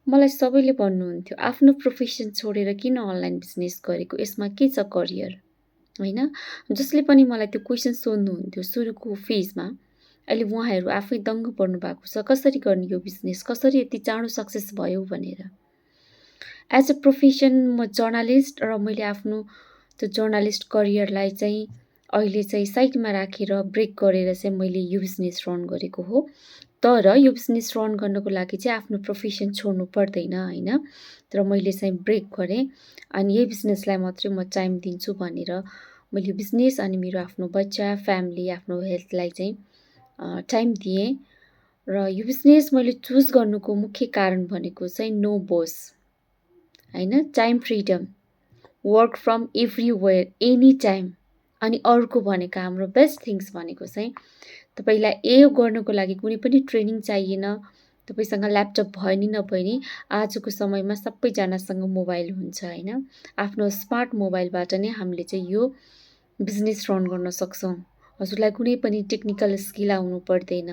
मलाई सबैले भन्नुहुन्थ्यो, "आफ्नो प्रोफेसन छोडेर किन अनलाइन बिजनेस गरेको? यसमा के छ करियर?" होइन? जसले पनि मलाई त्यो क्वेसन सोध्नुहुन्थ्यो सुरुको फेजमा। अहिले उहाँहरू आफै दङ्ग पर्नु भएको छ, कसरी गर्ने यो बिजनेस? कसरी यति चाँडो सक्सेस भयो भनेर। एज अ प्रोफेसन म जर्नलिस्ट र मैले आफ्नो त्यो जर्नलिस्ट करियरलाई चाहिँ अहिले चाहिँ साइडमा राखेर ब्रेक गरेर चाहिँ मैले यो बिजनेस रन गरेको हो। तर यो बिजनेस रन गर्नको लागि चाहिँ आफ्नो प्रोफेसन छोड्नु पर्दैन होइन। तर मैले चाहिँ ब्रेक गरेँ अनि यही बिजनेसलाई मात्रै म टाइम दिन्छु भनेर मैले बिजनेस अनि मेरो आफ्नो बच्चा, फ्यामिली, आफ्नो हेल्थलाई चाहिँ टाइम दिएँ। र यो बिजनेस मैले चुज गर्नुको मुख्य कारण भनेको चाहिँ नो बोस होइन, time freedom, work from everywhere, any time. अनि अर्को भनेको हाम्रो बेस्ट थिङ्स भनेको चाहिँ तपाईँलाई यो गर्नको लागि कुनै पनि ट्रेनिङ चाहिएन। तपाईँसँग ल्यापटप भयो नि नभए नि आजको समयमा सबैजनासँग मोबाइल हुन्छ होइन। आफ्नो स्मार्ट मोबाइलबाट नै हामीले चाहिँ यो बिजनेस रन गर्न सक्छौँ। हजुरलाई कुनै पनि टेक्निकल स्किल आउनु पर्दैन।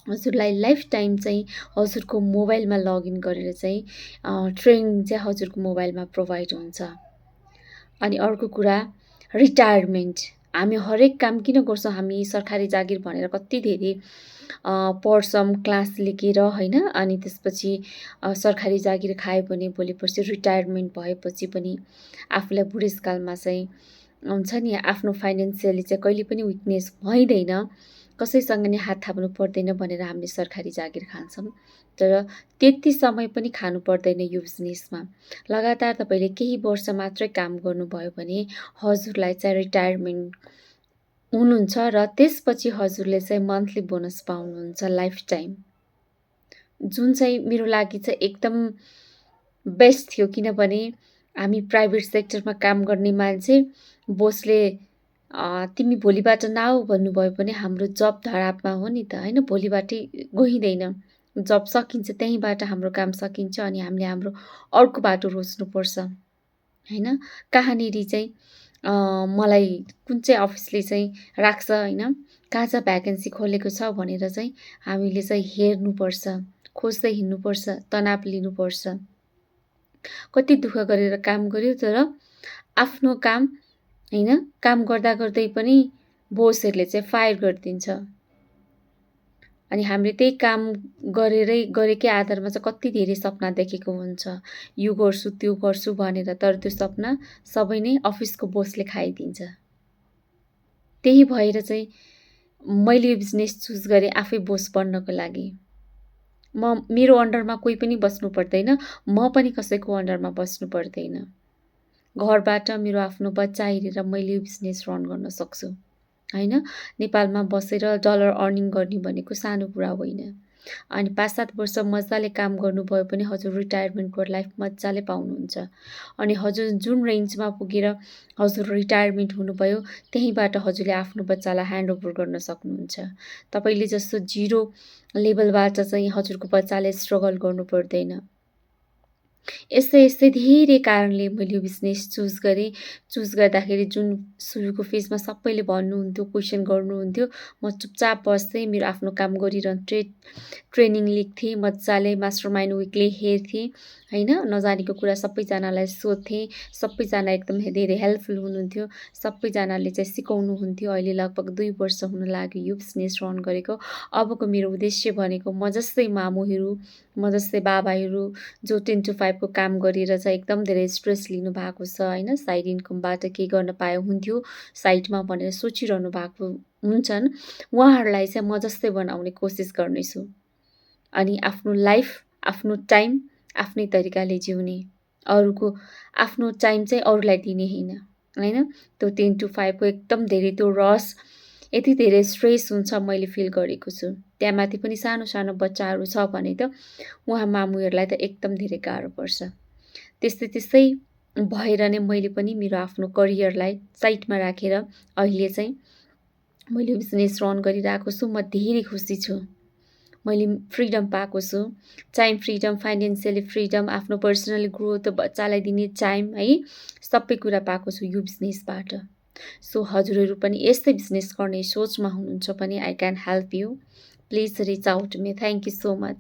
हजुरलाई लाइफ टाइम चाहिँ हजुरको मोबाइलमा लगइन गरेर चाहिँ ट्रेनिङ चाहिँ हजुरको मोबाइलमा प्रोभाइड हुन्छ। अनि अर्को कुरा रिटायरमेन्ट। हामी हरेक काम किन गर्छौँ? हामी सरकारी जागिर भनेर कति धेरै पढ्छौँ क्लास लिएर होइन। अनि त्यसपछि सरकारी जागिर खायो भने भोलि पर्सि रिटायरमेन्ट भएपछि पनि आफूलाई बुढेसकालमा चाहिँ हुन्छ नि आफ्नो फाइनेन्सियली चाहिँ कहिले पनि विकनेस भइँदैन, कसैसँग नि हात थाप्नु पर्दैन भनेर हामीले सरकारी जागिर खान्छौँ। तर त्यति समय पनि खानु पर्दैन यो बिजनेसमा। लगातार तपाईँले केही वर्ष मात्रै काम गर्नुभयो भने हजुरलाई चाहिँ रिटायरमेन्ट हुनुहुन्छ र त्यसपछि हजुरले चाहिँ मन्थली बोनस पाउनुहुन्छ लाइफ टाइम, जुन चाहिँ मेरो लागि चाहिँ एकदम बेस्ट थियो। किनभने हामी प्राइभेट सेक्टरमा काम गर्ने मान्छे, बोसले तिमी भोलिबाट नआऊ भन्नुभयो भने हाम्रो जब धरापमा हो नि त होइन। भोलिबाटै गइँदैन, जब सकिन्छ त्यहीँबाट हाम्रो काम सकिन्छ अनि हामीले हाम्रो अर्को बाटो रोज्नुपर्छ होइन। कहाँनिर चाहिँ मलाई कुन चाहिँ अफिसले चाहिँ राख्छ होइन, कहाँ चाहिँ भ्याकेन्सी खोलेको छ भनेर चाहिँ हामीले चाहिँ हेर्नुपर्छ, खोज्दै हिँड्नुपर्छ, तनाव लिनुपर्छ। कति दुःख गरेर काम गर्यो तर आफ्नो काम होइन, काम गर्दा गर्दै पनि बोसहरूले चाहिँ फायर गरिदिन्छ। अनि हामीले त्यही काम गरेकै आधारमा चाहिँ कति धेरै सपना देखेको हुन्छ, यो गर्छु त्यो गर्छु भनेर। तर त्यो सपना सबै नै अफिसको बोसले खाइदिन्छ। त्यही भएर चाहिँ मैले यो बिजनेस चुज गरेँ आफै बोस बन्नको लागि। मेरो अन्डरमा कोही पनि बस्नु पर्दैन, म पनि कसैको अन्डरमा बस्नु पर्दैन। घरबाट मेरो आफ्नो बच्चा हेरेर मैले यो बिजनेस रन गर्न सक्छु होइन। नेपालमा बसेर डलर अर्निङ गर्ने भनेको सानो कुरा होइन। अनि 5-7 वर्ष मजाले काम गर्नुभयो भने हजुर रिटायरमेन्टको लाइफ मजाले पाउनुहुन्छ। अनि हजुर जुन रेन्जमा पुगेर हजुर रिटायरमेन्ट हुनुभयो त्यहीँबाट हजुरले आफ्नो बच्चालाई ह्यान्डओभर गर्न सक्नुहुन्छ। तपाईँले जस्तो जिरो लेभलबाट चाहिँ हजुरको बच्चाले स्ट्रगल गर्नु पर्दैन। यस्तै धेरै कारणले मैले यो बिजनेस चुज गरेँ। चुज गर्दाखेरि जुन सुरुको फेजमा सबैले भन्नुहुन्थ्यो, क्वेसन गर्नुहुन्थ्यो, म चुपचाप बस्थेँ, मेरो आफ्नो काम गरिरहन्थेँ, ट्रेनिङ लिन्थेँ, मजाले मास्टरमाइन्ड विकली हेर्थेँ होइन। नजानेको कुरा सबैजनालाई सोध्थेँ, सबैजना एकदम धेरै हेल्पफुल हुनुहुन्थ्यो, सबैजनाले चाहिँ सिकाउनुहुन्थ्यो। अहिले लगभग 2 वर्ष हुन लाग्यो यो बिजनेस रन गरेको। अबको मेरो उद्देश्य भनेको म जस्तै मामुहरू, म जस्तै बाबाहरू जो 10 to 5 को काम गरेर चाहिँ एकदम धेरै स्ट्रेस लिनु भएको छ होइन, साइड इन्कमबाट केही गर्न पाए हुन्थ्यो साइडमा भनेर सोचिरहनु भएको हुन्छन्, उहाँहरूलाई चाहिँ म जस्तै बनाउने कोसिस गर्नेछु। अनि आफ्नो लाइफ, आफ्नो टाइम आफ्नै तरिकाले जिउने, अरूको आफ्नो टाइम चाहिँ अरूलाई दिने होइन। त्यो 10 to 5 को एकदम धेरै त्यो रस, यति धेरै स्ट्रेस हुन्छ मैले फिल गरेको छु। त्यहाँमाथि पनि सानो सानो बच्चाहरू छ भने त उहाँ मामुहरूलाई त एकदम धेरै गाह्रो पर्छ। त्यस्तै भएर नै मैले पनि मेरो आफ्नो करियरलाई साइडमा राखेर अहिले चाहिँ मैले बिजनेस रन गरिरहेको छु। म धेरै खुसी छु। मैले फ्रिडम पाएको छु, टाइम फ्रिडम, फाइनेन्सियली फ्रिडम, आफ्नो पर्सनल ग्रोथ, बच्चालाई दिने टाइम है, सबै कुरा पाएको छु यो बिजनेसबाट। सो हजुरहरू पनि यस्तै बिजनेस गर्ने सोचमा हुनुहुन्छ भने I can help you. Please reach out me. Thank you so much.